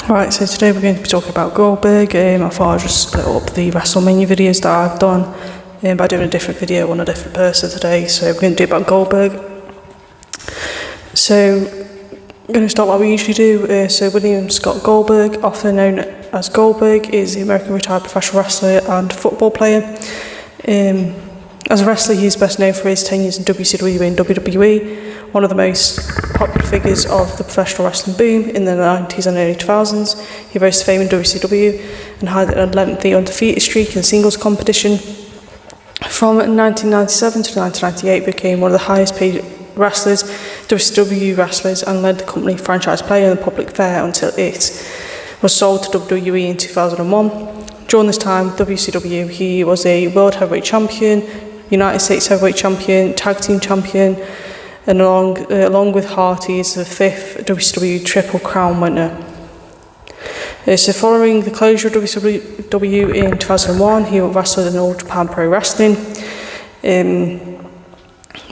Right, so today we're going to be talking about Goldberg. I thought I'd just split up the WrestleMania videos that I've done by doing a different video on a different person today. So we're going to do about Goldberg. So I'm going to start like we usually do. So William Scott Goldberg, often known as Goldberg, is the American retired professional wrestler and football player. As a wrestler, he's best known for his 10 years in WCW and WWE, one of the most popular figures of the professional wrestling boom in the 90s and early 2000s. He rose to fame in WCW and had an 11th undefeated streak in singles competition. From 1997 to 1998, became one of the highest paid wrestlers, WCW wrestlers, and led the company franchise player in the public fair until it was sold to WWE in 2001. During this time, WCW, he was a World Heavyweight Champion, United States Heavyweight Champion, Tag Team Champion, and along with Hart, he is the 5th WCW Triple Crown winner. So following the closure of WCW in 2001, he wrestled in All Japan Pro Wrestling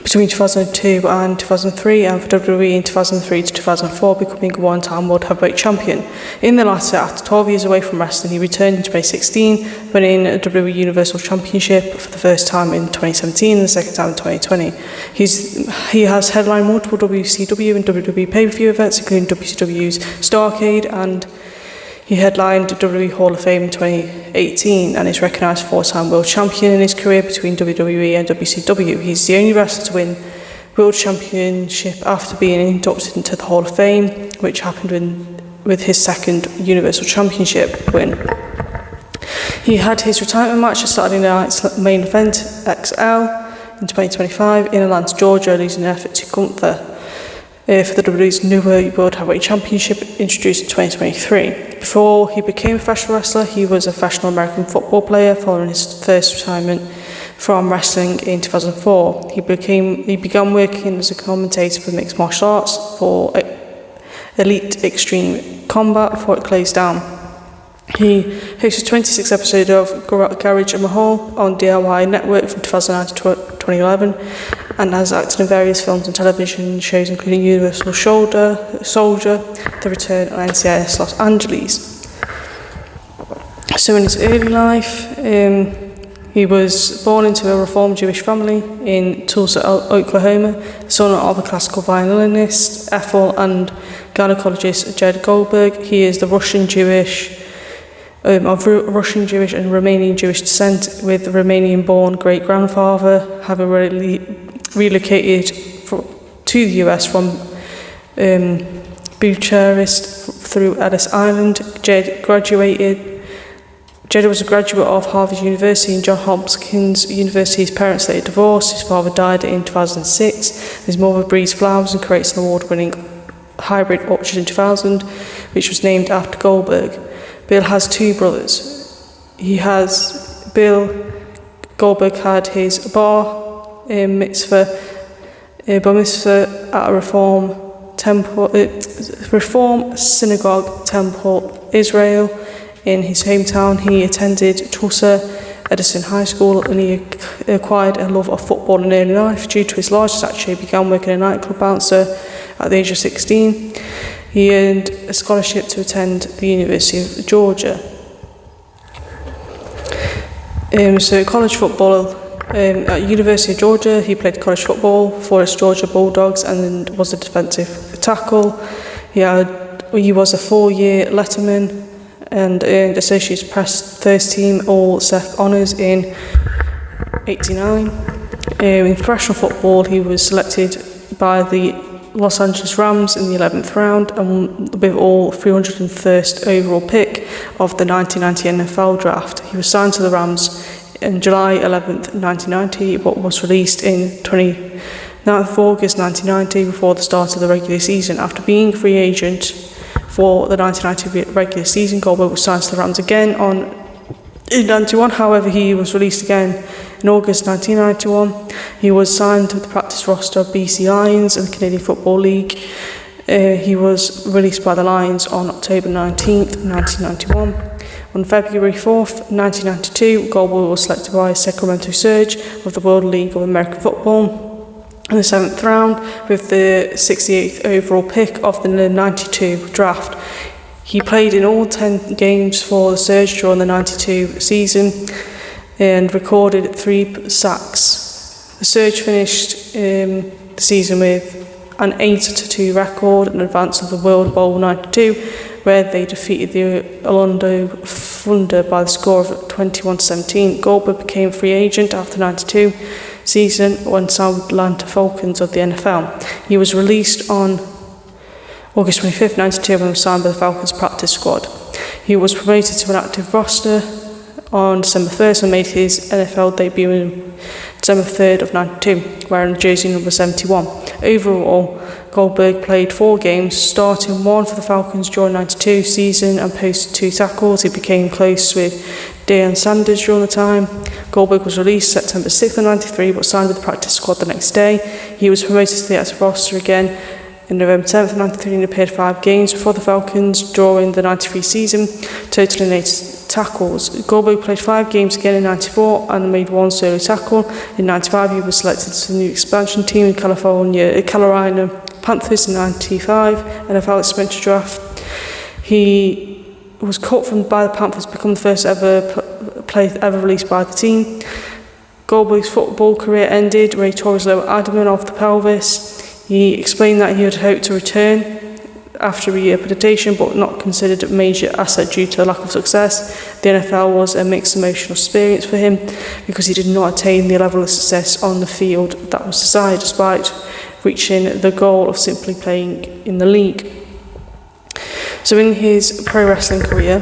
between 2002 and 2003, and for WWE in 2003 to 2004, becoming a one-time World Heavyweight Champion. In the latter, after 12 years away from wrestling, he returned in 2016, winning a WWE Universal Championship for the first time in 2017 and the second time in 2020. He has headlined multiple WCW and WWE pay-per-view events, including WCW's Starrcade, and he headlined WWE Hall of Fame in 2018 and is recognised four-time world champion in his career between WWE and WCW. He's the only wrestler to win world championship after being inducted into the Hall of Fame, which happened with his second Universal Championship win. He had his retirement match at Saturday night's main event, XL, in 2025 in Atlanta, Georgia, losing an effort to Gunther for the WWE's newer World Heavyweight Championship introduced in 2023. Before he became a professional wrestler, he was a professional American football player following his first retirement from wrestling in 2004. He began working as a commentator for mixed martial arts for Elite Extreme Combat before it closed down. He hosted 26 episodes of Garage and Mahal on DIY Network from 2009 to 2011 and has acted in various films and television shows including Universal Soldier, The Return, and NCIS Los Angeles. So in his early life, he was born into a Reformed Jewish family in Tulsa, Oklahoma, the son of a classical violinist, Ethel, and gynecologist Jed Goldberg. He is the Russian Jewish and Romanian Jewish descent, with a Romanian-born great-grandfather having relocated to the US from Bucharest through Ellis Island. Jed was a graduate of Harvard University and Johns Hopkins University. His parents later divorced. His father died in 2006. His mother breeds flowers and creates an award-winning hybrid orchard in 2000, which was named after Goldberg. Bill has two brothers. Bill Goldberg had his bar mitzvah at a Reform Synagogue Temple, Israel. In his hometown, he attended Tulsa Edison High School, and he acquired a love of football in early life. Due to his large stature, he began working as a nightclub bouncer at the age of 16. He earned a scholarship to attend the University of Georgia. So college football, at University of Georgia, he played college football for his Georgia Bulldogs and was a defensive tackle. He was a 4-year letterman and earned Associated Press First Team All-Sec honours in '89. In professional football, he was selected by the Los Angeles Rams in the 11th round and with all 301st overall pick of the 1990 NFL draft. He was signed to the Rams on July 11th, 1990, but was released in 29th of August 1990 before the start of the regular season. After being a free agent for the 1990 regular season, Goldberg was signed to the Rams again in 91. However, he was released again in August 1991. He was signed to the practice roster of BC Lions in the Canadian Football League. He was released by the Lions on October 19th, 1991. On February 4th, 1992, Goldberg was selected by Sacramento Surge of the World League of American Football in the 7th round with the 68th overall pick of the 92 draft. He played in all 10 games for the Surge during the 92 season and recorded 3 sacks. The Surge finished the season with an 8-2 record in advance of the World Bowl 92, where they defeated the Orlando Thunder by the score of 21-17. Goldberg became a free agent after the 92 season when signed with Atlanta Falcons of the NFL. He was released on August 25th, 92, when he was signed by the Falcons practice squad. He was promoted to an active roster on December 1st and made his NFL debut in December 3rd of 92, wearing jersey number 71. Overall, Goldberg played 4 games, starting 1 for the Falcons during the 92 season and posted 2 tackles. He became close with Deion Sanders during the time. Goldberg was released September 6th of 93, but signed with the practice squad the next day. He was promoted to the active roster again in November 10th of 93 and appeared 5 games for the Falcons during the 93 season, totaling 8 tackles. Goldberg played 5 games again in 94 and made 1 solo tackle. In 95, he was selected to the new expansion team in Carolina Panthers in 95 NFL expansion draft. He was cut by the Panthers to become the first player ever released by the team. Goldberg's football career ended when he tore his lower abdomen off the pelvis. He explained that he had hoped to return after rehabilitation, but not considered a major asset due to a lack of success. The NFL was a mixed emotional experience for him because he did not attain the level of success on the field that was desired, despite reaching the goal of simply playing in the league. So in his pro wrestling career,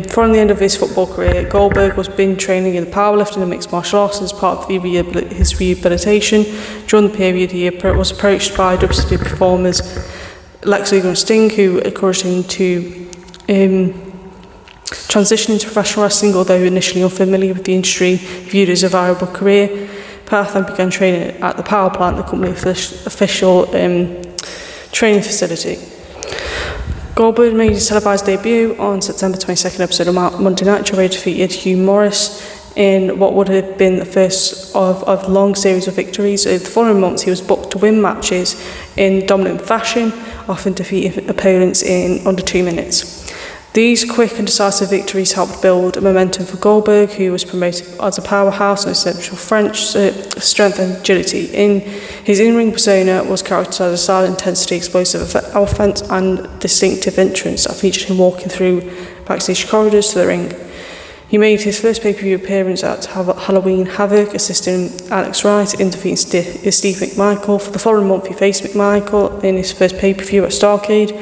following the end of his football career, Goldberg was been training in powerlifting and mixed martial arts as part of his rehabilitation. During the period, he was approached by WCW performers Lex Luger and Sting, who encouraged him to transition into professional wrestling, although initially unfamiliar with the industry, he viewed it as a viable career path and began training at the power plant, the company's official training facility. Goldberg made his televised debut on September 22nd episode of Monday Night, where he defeated Hugh Morris in what would have been the first of a long series of victories. The following months, he was booked to win matches in dominant fashion, often defeating opponents in under 2 minutes. These quick and decisive victories helped build momentum for Goldberg, who was promoted as a powerhouse and essential French strength and agility. His in-ring persona was characterized as silent intensity, explosive offense, and distinctive entrance that featured him walking through backstage corridors to the ring. He made his first pay-per-view appearance at Halloween Havoc, assisting Alex Wright in defeating Steve McMichael. For the following month, he faced McMichael in his first pay-per-view at Starrcade.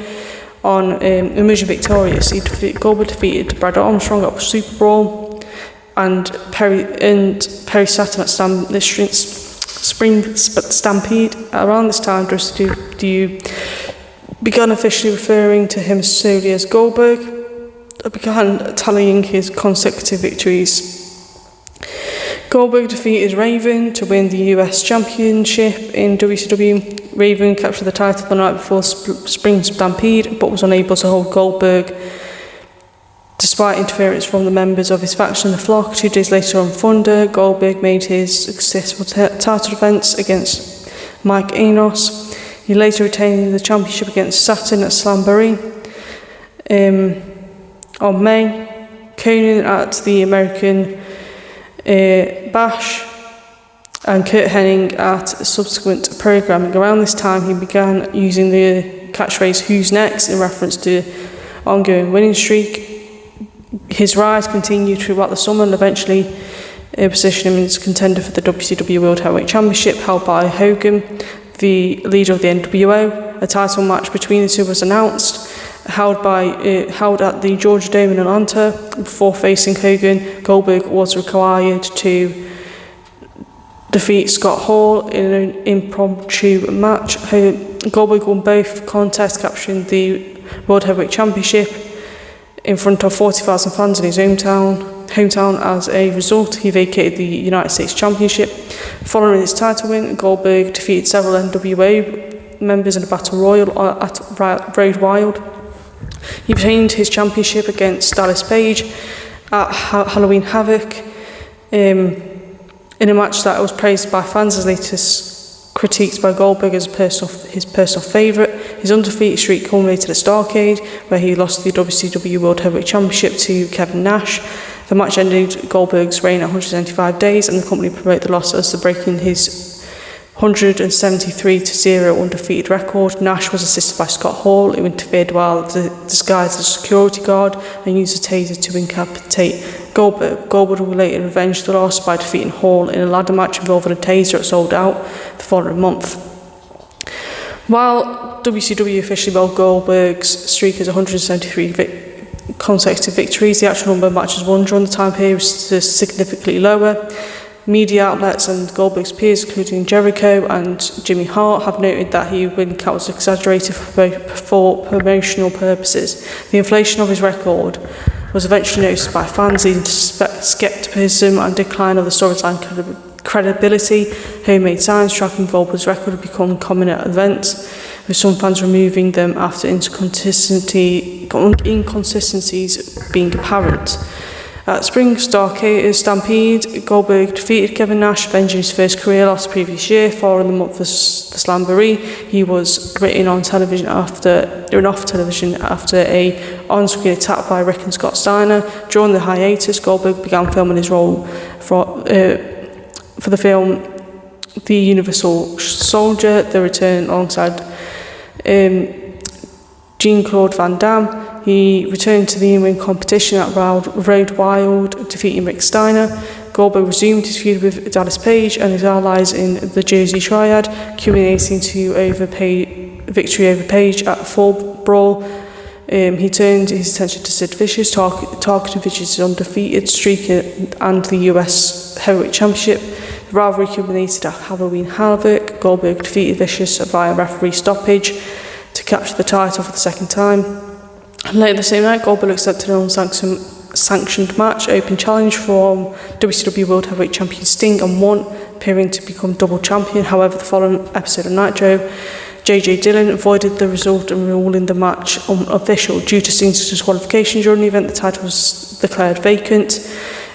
On Emerging Victorious, Goldberg defeated Brad Armstrong at Super Brawl, and Perry Saturn at Spring Stampede. Around this time, WCW began officially referring to him solely as Goldberg. Began tallying his consecutive victories. Goldberg defeated Raven to win the US Championship in WCW. Raven captured the title the night before Spring Stampede, but was unable to hold Goldberg despite interference from the members of his faction, the Flock. 2 days later on Thunder, Goldberg made his successful title defense against Mike Enos. He later retained the championship against Saturn at Slamboree. On May, Conan at the American Bash, and Kurt Hennig at subsequent programming. Around this time, he began using the catchphrase "Who's next?" in reference to ongoing winning streak. His rise continued throughout the summer and eventually positioned him as a contender for the WCW World Heavyweight Championship, held by Hogan, the leader of the NWO. A title match between the two was announced, held at the Georgia Dome in Atlanta. Before facing Hogan, Goldberg was required to defeat Scott Hall in an impromptu match. Goldberg won both contests, capturing the World Heavyweight Championship in front of 40,000 fans in his hometown. As a result, he vacated the United States Championship. Following his title win, Goldberg defeated several NWO members in a battle royal at Road Wild. He retained his championship against Dallas Page at Halloween Havoc in a match that was praised by fans as latest critiqued by Goldberg as his personal favourite. His undefeated streak culminated at Starrcade, where he lost the WCW World Heavyweight Championship to Kevin Nash. The match ended Goldberg's reign at 195 days, and the company promoted the loss as the breaking his 173-0 undefeated record. Nash was assisted by Scott Hall, who interfered while disguised as a security guard and used a taser to incapacitate Goldberg. Goldberg would later avenge the loss by defeating Hall in a ladder match involving a taser at Sold Out the following month. While WCW officially held Goldberg's streak as 173 consecutive victories, the actual number of matches won during the time period was significantly lower. Media outlets and Goldberg's peers, including Jericho and Jimmy Hart, have noted that his win count was exaggerated for promotional purposes. The inflation of his record was eventually noticed by fans, leading to scepticism and decline of the storyline credibility. Homemade signs tracking Goldberg's record have become common at events, with some fans removing them after inconsistencies being apparent. At Spring Stampede, Goldberg defeated Kevin Nash, avenging his first career loss the previous year. Following the month of the Slamboree, he was written off television after a on-screen attack by Rick and Scott Steiner. During the hiatus, Goldberg began filming his role for the film The Universal Soldier: The Return, alongside Jean-Claude Van Damme. He returned to the in-ring competition at Road Wild, defeating Rick Steiner. Goldberg resumed his feud with Dallas Page and his allies in the Jersey Triad, culminating to victory over Page at Fall Brawl. He turned his attention to Sid Vicious, targeting Vicious' undefeated streak and the US Heavyweight Championship. The rivalry culminated at Halloween Havoc. Goldberg defeated Vicious via referee stoppage to capture the title for the second time. Later the same night, Goldberg accepted an unsanctioned match open challenge from WCW World Heavyweight Champion Sting and won, appearing to become double champion. However, the following episode of Nitro, J.J. Dillon avoided the result and ruling the match unofficial. Due to Sting's disqualification during the event, the title was declared vacant,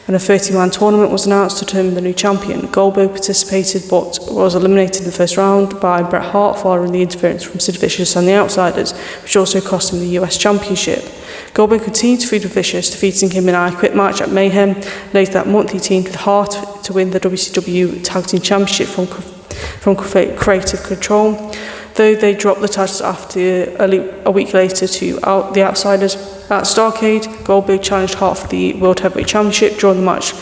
and a 30-man tournament was announced to determine the new champion. Goldberg participated but was eliminated in the first round by Bret Hart following the interference from Sid Vicious and the Outsiders, which also cost him the US Championship. Goldberg continued to feud with Vicious, defeating him in an I Quit match at Mayhem. Later that month, he teamed with Hart to win the WCW Tag Team Championship from Creative Control, though they dropped the titles after a week later to the Outsiders. At Starrcade, Goldberg challenged Hart for the World Heavyweight Championship. During the match,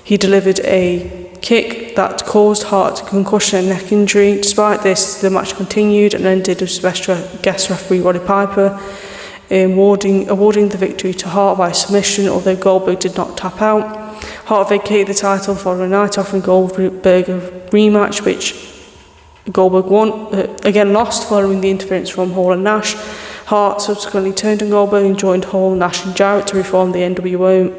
he delivered a kick that caused Hart a concussion and neck injury. Despite this, the match continued and ended with special guest referee Roddy Piper awarding the victory to Hart by submission, although Goldberg did not tap out. Hart vacated the title the following night, offering Goldberg a rematch, which Goldberg again lost following the interference from Hall and Nash. Hart subsequently turned on Goldberg and joined Hall, Nash and Jarrett to reform the NWO.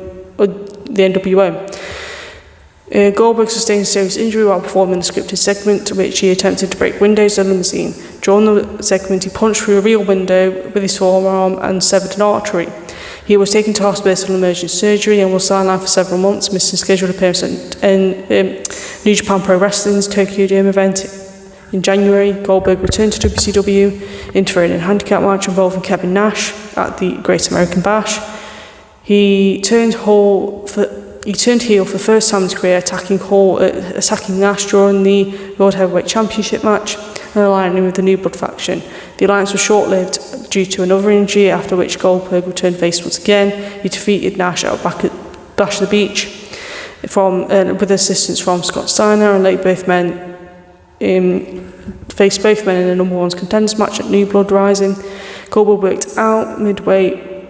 Goldberg sustained a serious injury while performing the scripted segment, to which he attempted to break windows of a limousine. During the segment, he punched through a real window with his forearm and severed an artery. He was taken to hospital and emergency surgery and was sidelined for several months, missing scheduled appearances in New Japan Pro Wrestling's Tokyo Dome event. In January, Goldberg returned to WCW, interfering in a handicap match involving Kevin Nash at the Great American Bash. He turned heel for the first time in his career, attacking Nash during the World Heavyweight Championship match and aligning with the New Blood faction. The alliance was short-lived due to another injury, after which Goldberg returned face once again. He defeated Nash at Bash at the Beach with assistance from Scott Steiner, and later faced both men in a number one contenders match at New Blood Rising. Goldberg worked out midway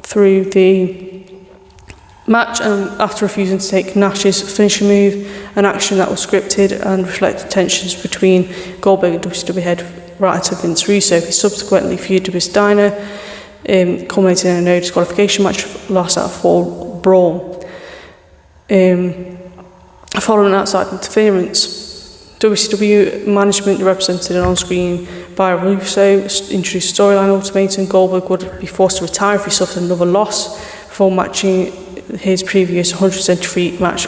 through the match, and after refusing to take Nash's finishing move, an action that was scripted and reflected tensions between Goldberg and WCW head writer Vince Russo. He subsequently feuded with Steiner, culminating in a no disqualification match lost at a Fall Brawl. Following outside interference, WCW management, represented and on-screen by Russo, introduced storyline ultimatum. Goldberg would be forced to retire if he suffered another loss before matching his previous 173 match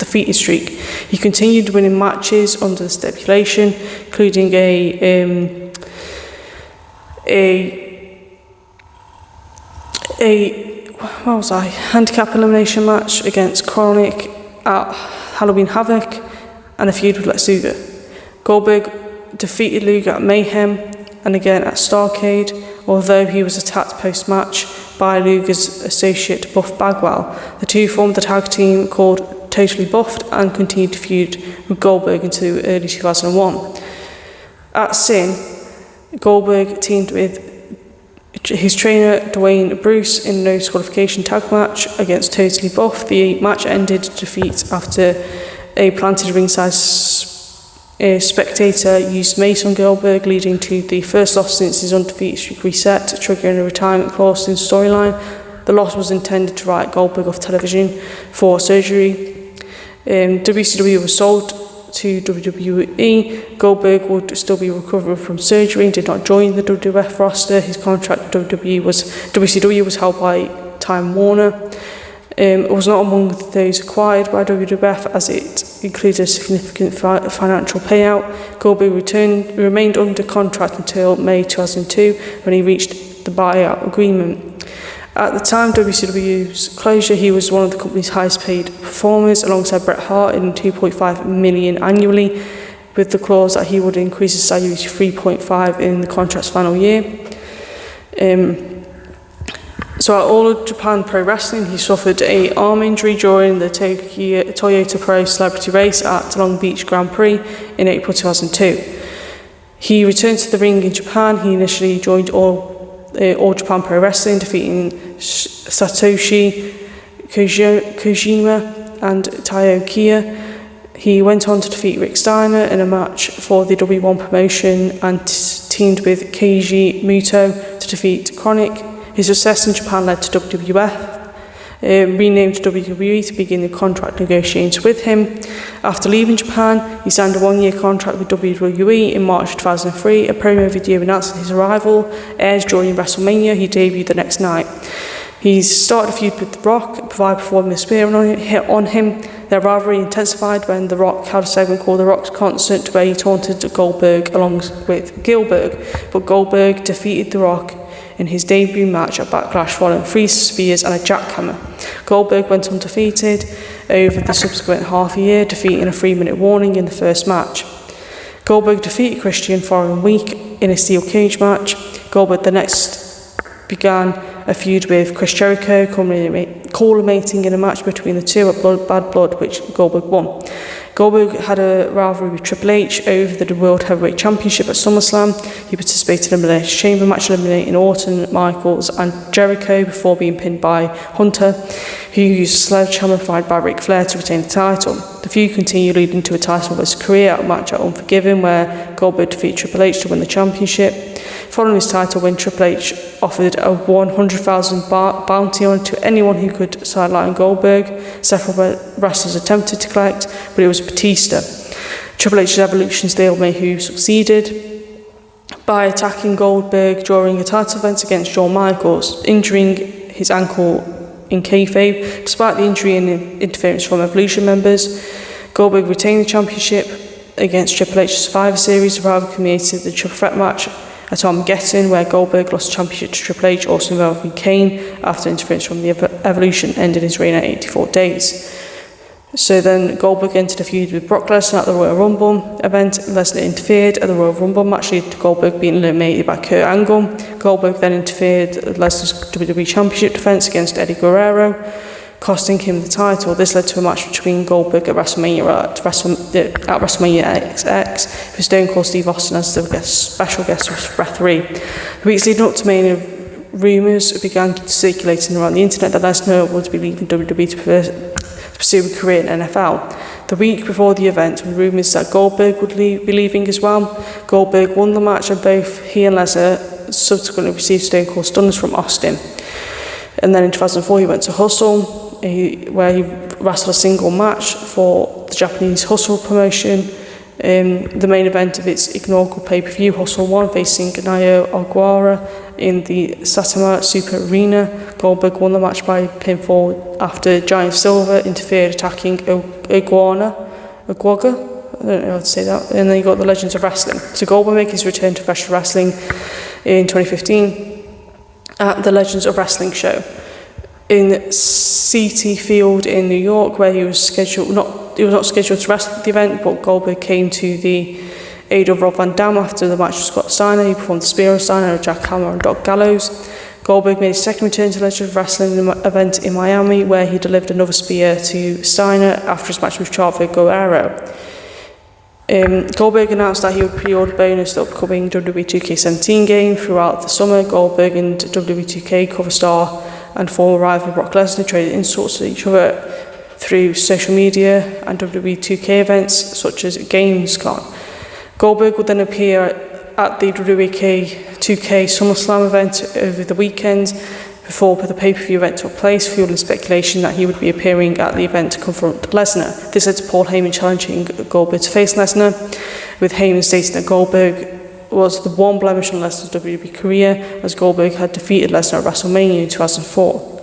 undefeated streak. He continued winning matches under the stipulation, including a handicap elimination match against Chronic at Halloween Havoc and a feud with Lex Luger. Goldberg defeated Luger at Mayhem and again at Starrcade, although he was attacked post-match by Luger's associate Buff Bagwell. The two formed a tag team called Totally Buffed and continued to feud with Goldberg into early 2001. At Sin, Goldberg teamed with his trainer Dwayne Bruce in a no disqualification tag match against Totally Buff. The match ended defeat after a planted ringside spectator used mace on Goldberg, leading to the first loss since his undefeated streak reset, triggering a retirement clause in the storyline. The loss was intended to write Goldberg off television for surgery. WCW was sold to WWE. Goldberg would still be recovering from surgery and did not join the WWF roster. His contract with WCW was held by Time Warner. It was not among those acquired by WWF as it included a significant financial payout. Goldberg remained under contract until May 2002 when he reached the buyout agreement. At the time of WCW's closure, he was one of the company's highest paid performers alongside Bret Hart in $2.5 million annually, with the clause that he would increase his salary to $3.5 in the contract's final year. So at All of Japan Pro Wrestling, he suffered an arm injury during the Toyota Pro Celebrity Race at Long Beach Grand Prix in April 2002. He returned to the ring in Japan. He initially joined All Japan Pro Wrestling, defeating Satoshi Kojima and Taiyo Kiya. He went on to defeat Rick Steiner in a match for the W1 promotion and teamed with Keiji Muto to defeat Chronic. His success in Japan led to WWF, renamed WWE to begin the contract negotiations with him. After leaving Japan, he signed a one-year contract with WWE in March 2003. A promo video announcing his arrival aired during WrestleMania. He debuted the next night. He started a feud with The Rock, provided performing a spear on him. Their rivalry intensified when The Rock held a segment called The Rock's Concert, where he taunted Goldberg along with Gilbert, but Goldberg defeated The Rock in his debut match at Backlash following 3 spears and a jackhammer. Goldberg went undefeated over the subsequent half a year, defeating a 3-minute warning in the first match. Goldberg defeated Christian the following week in a steel cage match. Goldberg the next began a feud with Chris Jericho, culminating in a match between the two at Bad Blood, which Goldberg won. Goldberg had a rivalry with Triple H over the World Heavyweight Championship at SummerSlam. He participated in an Elimination Chamber match eliminating Orton, Michaels and Jericho before being pinned by Hunter, who used a sledgehammer fired by Ric Flair to retain the title. The feud continued, leading to a title versus career match at Unforgiven, where Goldberg defeated Triple H to win the championship. Following his title win, Triple H offered a $100,000 bounty to anyone who could sideline Goldberg. Several wrestlers attempted to collect, but it was Batista. Triple H's Evolution stalemate, who succeeded by attacking Goldberg during a title event against Shawn Michaels, injuring his ankle in kayfabe. Despite the injury and interference from Evolution members, Goldberg retained the championship against Triple H's Survivor Series. The rivalry culminated the triple threat match at Armageddon, where Goldberg lost the championship to Triple H, also involving Kane, after interference from the Evolution ended his reign at 84 days. So then Goldberg entered a feud with Brock Lesnar at the Royal Rumble event. Lesnar interfered at the Royal Rumble match, leading to Goldberg being eliminated by Kurt Angle. Goldberg then interfered at Lesnar's WWE Championship defense against Eddie Guerrero, costing him the title. This led to a match between Goldberg at WrestleMania XX with Stone Cold Steve Austin as the special guest referee. The weeks leading up to Mania, rumours began circulating around the internet that Lesnar would be leaving WWE to pursue a career in NFL. The week before the event, there were rumours that Goldberg would be leaving as well. Goldberg won the match, and both he and Lesnar subsequently received Stone Cold Stunners from Austin. And then in 2004, he went to Hustle, where he wrestled a single match for the Japanese Hustle promotion. The main event of its inaugural pay-per-view, Hustle 1, facing Naoya Ogawara in the Saitama Super Arena. Goldberg won the match by pinfall after Giant Silver interfered, attacking Iguaga. I don't know how to say that. And then you got the Legends of Wrestling. So Goldberg made his return to professional wrestling in 2015 at the Legends of Wrestling show in CT Field in New York, where he was not scheduled to wrestle at the event, but Goldberg came to the aid of Rob Van Dam after the match with Scott Steiner. He performed the Spear of Steiner, Jack Hammer and Doc Gallows. Goldberg made his second return to Legends of Wrestling event in Miami, where he delivered another spear to Steiner after his match with Chavo Guerrero. Goldberg announced that he would pre-order bonus the upcoming WWE 2K17 game throughout the summer. Goldberg and WWE 2K cover star and former rival Brock Lesnar traded insults to each other through social media and WWE 2K events such as Gamescom. Goldberg would then appear at the WWE 2K SummerSlam event over the weekend before the pay-per-view event took place, fueling speculation that he would be appearing at the event to confront Lesnar. This led to Paul Heyman challenging Goldberg to face Lesnar, with Heyman stating that Goldberg was the one blemish on Lesnar's WWE career, as Goldberg had defeated Lesnar at WrestleMania in 2004.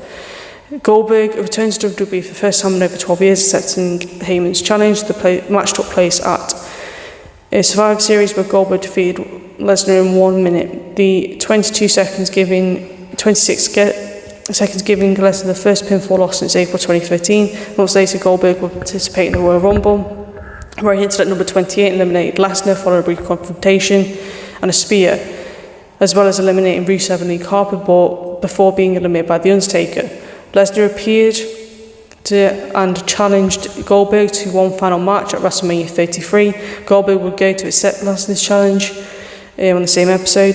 Goldberg returned to WWE for the first time in over 12 years, accepting Heyman's challenge. The match took place at a Survivor Series where Goldberg defeated Lesnar in 1 minute. The 26 seconds giving Lesnar the first pinfall loss since April 2013. Months later, Goldberg would participate in the Royal Rumble, where he entered at number 28 and eliminated Lesnar following a brief confrontation and a spear, as well as eliminating Rusev and Lee Harper before being eliminated by The Undertaker. Lesnar appeared and challenged Goldberg to one final match at WrestleMania 33. Goldberg would go to accept Lesnar's challenge on the same episode.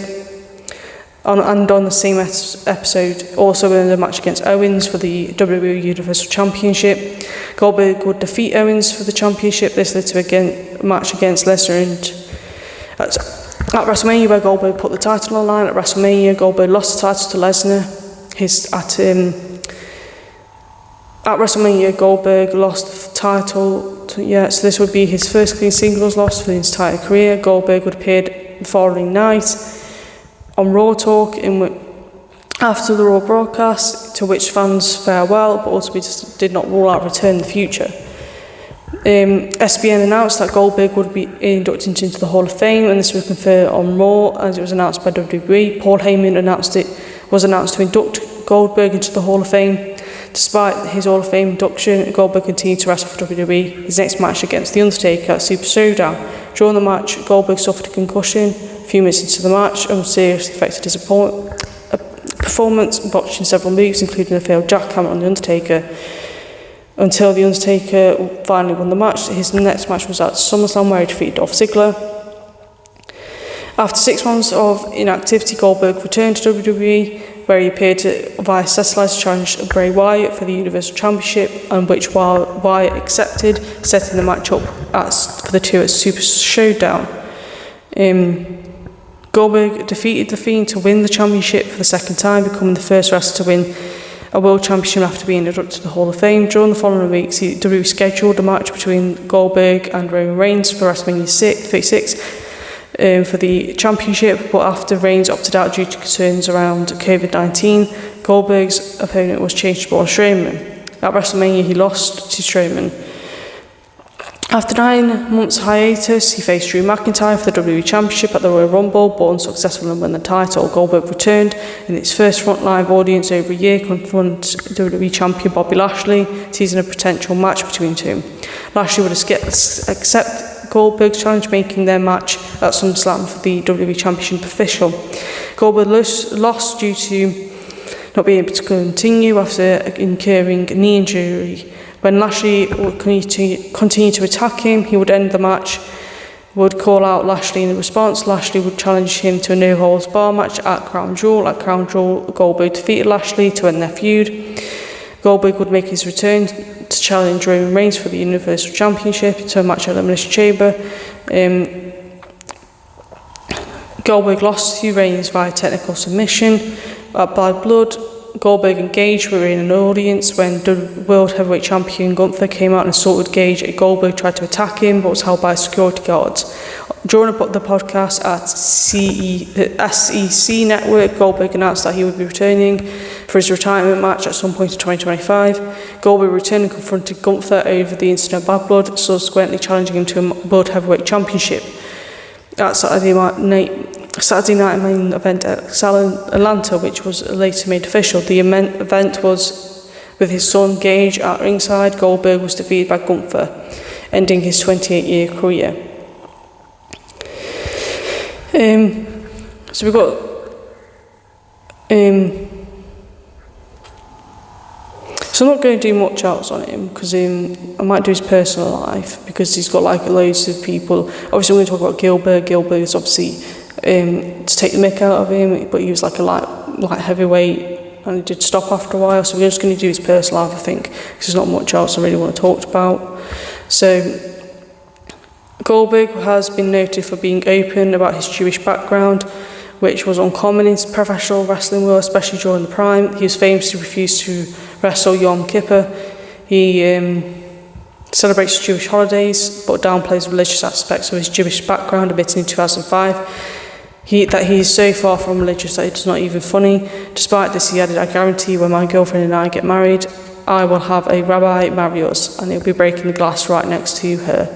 On the same episode, also in a match against Owens for the WWE Universal Championship. Goldberg would defeat Owens for the championship. This led to a match against Lesnar at WrestleMania, where Goldberg put the title on the line. At WrestleMania, Goldberg lost the title to Lesnar. At WrestleMania, Goldberg lost the title so this would be his first clean singles loss for the entire career. Goldberg would appear the following night on Raw Talk after the Raw broadcast, to which fans farewell, but ultimately did not rule out return in the future. SBN announced that Goldberg would be inducted into the Hall of Fame, and this was confirmed on Raw as it was announced by WWE. Paul Heyman was announced to induct Goldberg into the Hall of Fame. Despite his Hall of Fame induction, Goldberg continued to wrestle for WWE. His next match against The Undertaker at Super Showdown. During the match, Goldberg suffered a concussion. A few minutes into the match, and seriously affected his performance, botching several moves, including a failed jackhammer on The Undertaker, until The Undertaker finally won the match. His next match was at SummerSlam, where he defeated Dolph Ziggler. After 6 months of inactivity, Goldberg returned to WWE, where he appeared via satellite to challenge Bray Wyatt for the Universal Championship, and which Wyatt accepted, setting the match up for the two at Super Showdown. Goldberg defeated The Fiend to win the championship for the second time, becoming the first wrestler to win a world championship after being inducted to the Hall of Fame. During the following weeks, WWE scheduled a match between Goldberg and Roman Reigns for WrestleMania 36 for the championship, but after Reigns opted out due to concerns around COVID-19, Goldberg's opponent was changed to Braun Strowman. At WrestleMania, he lost to Strowman. After 9 months hiatus, he faced Drew McIntyre for the WWE Championship at the Royal Rumble, but unsuccessful in winning the title. Goldberg returned in its first front live audience over a year, confronted WWE Champion Bobby Lashley, teasing a potential match between the two. Lashley would accept Goldberg's challenge, making their match at SummerSlam for the WWE Championship official. Goldberg lost due to not being able to continue after incurring a knee injury. When Lashley would continue to attack him, he would end the match, would call out Lashley in response. Lashley would challenge him to a no-holds-barred match at Crown Jewel. At Crown Jewel, Goldberg defeated Lashley to end their feud. Goldberg would make his return to challenge Roman Reigns for the Universal Championship to a match at Elimination Chamber. Goldberg lost to Reigns via technical submission. At Bad Blood, Goldberg and Gage were in an audience when the World Heavyweight Champion Gunther came out and assaulted Gage. Goldberg tried to attack him, but was held by security guards. During the podcast at SEC Network, Goldberg announced that he would be returning for for his retirement match at some point in 2025. Goldberg returned and confronted Gunther over the incident of bad blood, subsequently challenging him to a World Heavyweight Championship. At Saturday night main event at Atlanta, which was later made official. The event was with his son Gage at ringside. Goldberg was defeated by Gunther, ending his 28-year career. So we've got so I'm not going to do much else on him because I might do his personal life because he's got like loads of people. Obviously, I'm going to talk about Goldberg. Goldberg is obviously to take the mick out of him, but he was like a light heavyweight and he did stop after a while. So we're just going to do his personal life, I think, because there's not much else I really want to talk about. So Goldberg has been noted for being open about his Jewish background, which was uncommon in professional wrestling world, especially during the prime. He was famous to refuse to wrestle Yom Kippur. He celebrates Jewish holidays, but downplays religious aspects of his Jewish background, admitting in 2005 that he is so far from religious that it's not even funny. Despite this, he added, "I guarantee when my girlfriend and I get married, I will have a rabbi marry us, and he'll be breaking the glass right next to her."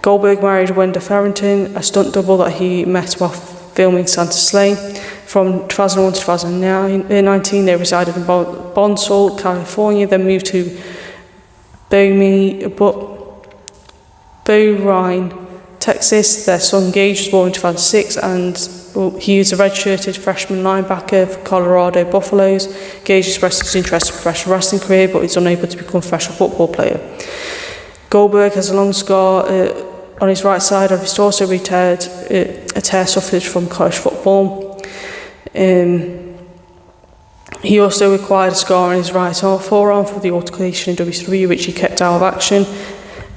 Goldberg married Wenda Farrington, a stunt double that he met while filming Santa Slay. From 2001 to 2019, they resided in Bonsall, California, then moved to Beauregard, Texas. Their son Gage was born in 2006, and he was a redshirted freshman linebacker for Colorado Buffaloes. Gage expressed his interest in professional wrestling career, but is unable to become a professional football player. Goldberg has a long scar on his right side of his torso, a tear suffered from college football. He also acquired a scar on his right forearm for the altercation in WCW, which he kept out of action.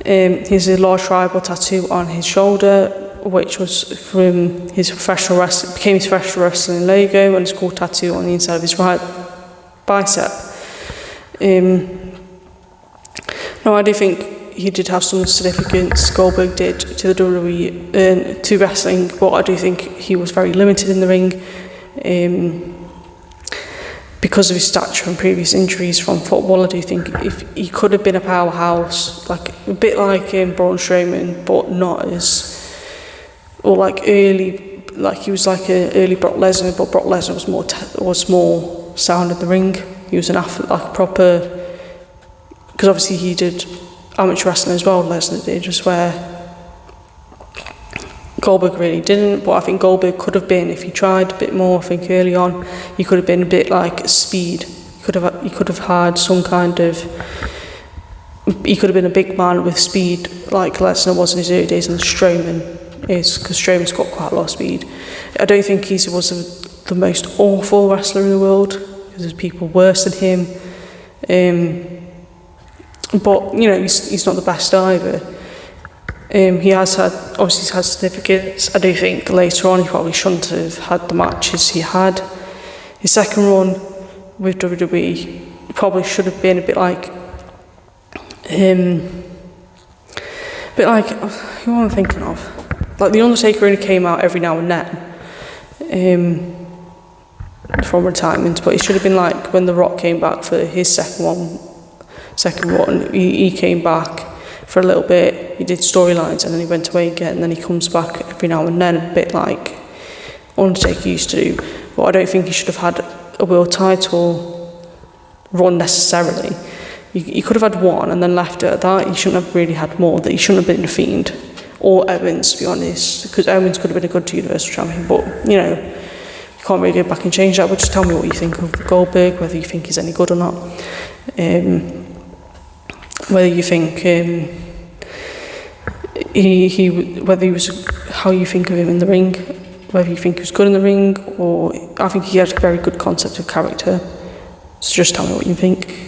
He has a large tribal tattoo on his shoulder, which was from his professional wrestling logo, and it's called tattoo on the inside of his right bicep. Now, I do think he did have some significance, Goldberg did, to the WWE, to wrestling, but I do think he was very limited in the ring because of his stature and previous injuries from football. I do think if he could have been a powerhouse, like a bit like Braun Strowman, but not as, or like early, like he was like an early Brock Lesnar, but Brock Lesnar was more sound in the ring. He was an athlete, like a proper, because obviously he did amateur wrestling as well, Lesnar did, just where Goldberg really didn't. But I think Goldberg could have been, if he tried a bit more, I think early on, he could have been a bit like Speed. He could have had some kind of, he could have been a big man with speed like Lesnar was in his early days, and Strowman is, because Strowman's got quite a lot of speed. I don't think he was the most awful wrestler in the world, because there's people worse than him. But, you know, he's not the best either. He has had significance. I do think later on he probably shouldn't have had the matches he had. His second run with WWE probably should have been a bit like, who am I thinking of? Like The Undertaker only came out every now and then from retirement, but it should have been like when The Rock came back for his second one, he came back for a little bit, he did storylines, and then he went away again, and then he comes back every now and then, a bit like Undertaker used to do. But I don't think he should have had a world title run necessarily. He could have had one and then left it at that. He shouldn't have really had more. That he shouldn't have been the Fiend or Owens, to be honest, because Owens could have been a good Universal Champion, but, you know, you can't really go back and change that. But just tell me what you think of Goldberg, whether you think he's any good or not. Whether you think whether he was, how you think of him in the ring, whether you think he was good in the ring, or I think he had a very good concept of character. So just tell me what you think.